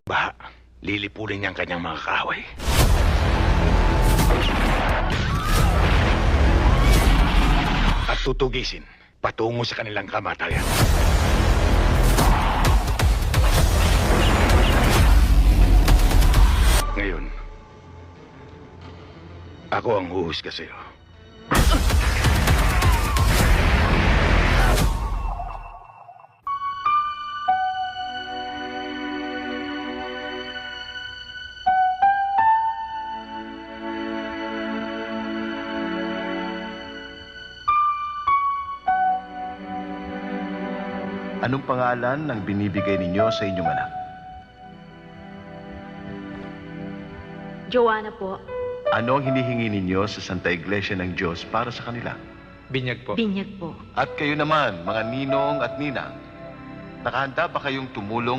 baha, lilipulin niya ang kanyang mga kaaway. At tutugisin patungo sa kanilang kamatayan. Ngayon, ako ang huhusga sa'yo. Anong pangalan ng binibigay ninyo sa inyong anak? Joanna po. Ano ang hinihingi ninyo sa Santa Iglesia ng Diyos para sa kanila? Binyag po. Binyag po. At kayo naman, mga ninong at ninang, nakahanda ba kayong tumulong